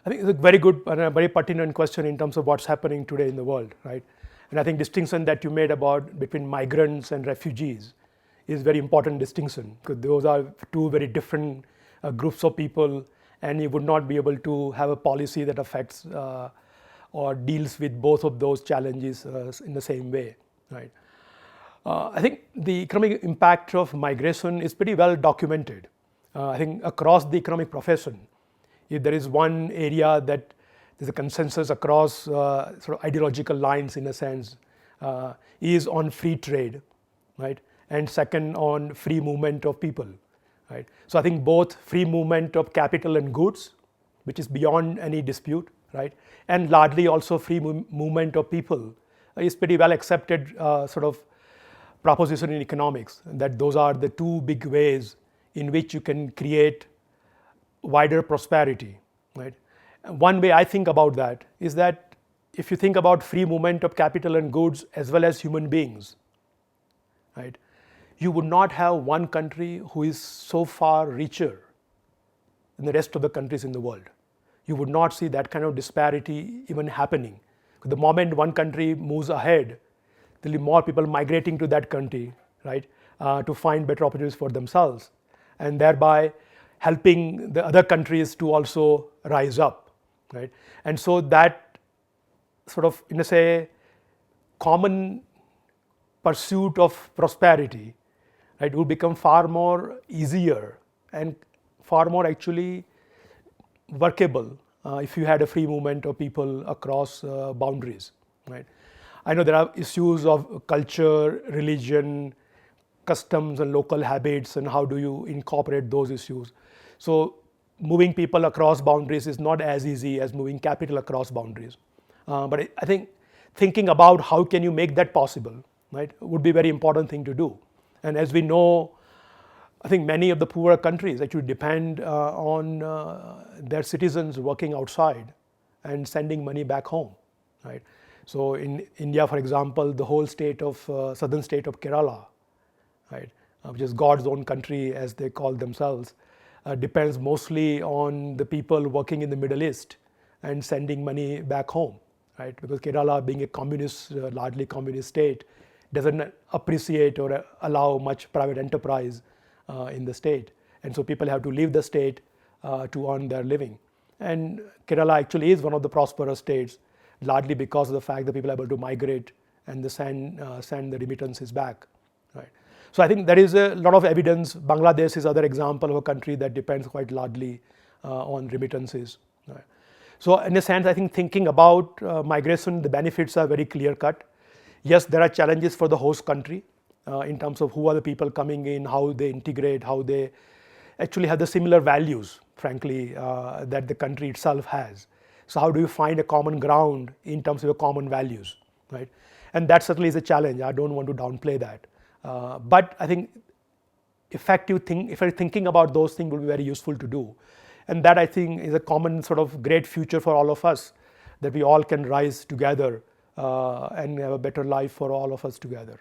I think it's a very good and a very pertinent question in terms of what's happening today in the world, right? And I think distinction that you made about between migrants and refugees is very important distinction, because those are two very different groups of people, and you would not be able to have a policy that affects or deals with both of those challenges in the same way, right? I think the economic impact of migration is pretty well documented. I think across the economic profession, if there is one area that there's a consensus across sort of ideological lines in a sense, is on free trade, right? And second, on free movement of people, right? So I think both free movement of capital and goods, which is beyond any dispute, right? And largely also free movement of people is pretty well accepted sort of proposition in economics, that those are the two big ways in which you can create wider prosperity, right? One way I think about that is that if you think about free movement of capital and goods as well as human beings, right, you would not have one country who is so far richer than the rest of the countries in the world. You would not see that kind of disparity even happening. The moment one country moves ahead, there will be more people migrating to that country, right, to find better opportunities for themselves, and thereby helping the other countries to also rise up, right? And so that sort of, in a say, common pursuit of prosperity, right, will become far more easier and far more actually workable if you had a free movement of people across boundaries, right? I know there are issues of culture, religion, customs and local habits, and how do you incorporate those issues. So moving people across boundaries is not as easy as moving capital across boundaries. But I think thinking about how can you make that possible, right, would be a very important thing to do. And as we know, I think many of the poorer countries actually depend on their citizens working outside and sending money back home, right? So in India, for example, the whole state of southern state of Kerala, right, which is God's own country as they call themselves, depends mostly on the people working in the Middle East and sending money back home, right? Because Kerala, being a communist, largely communist state, doesn't appreciate or allow much private enterprise in the state. And so people have to leave the state to earn their living. And Kerala actually is one of the prosperous states, largely because of the fact that people are able to migrate and they send the remittances back, right? So I think there is a lot of evidence. Bangladesh is another example of a country that depends quite largely on remittances, right? So in a sense, I think thinking about migration, the benefits are very clear cut. Yes, there are challenges for the host country in terms of who are the people coming in, how they integrate, how they actually have the similar values, frankly, that the country itself has. So how do you find a common ground in terms of your common values, right? And that certainly is a challenge. I don't want to downplay that. But I think if you're thinking about those things, will be very useful to do. And that, I think, is a common sort of great future for all of us, that we all can rise together and have a better life for all of us together.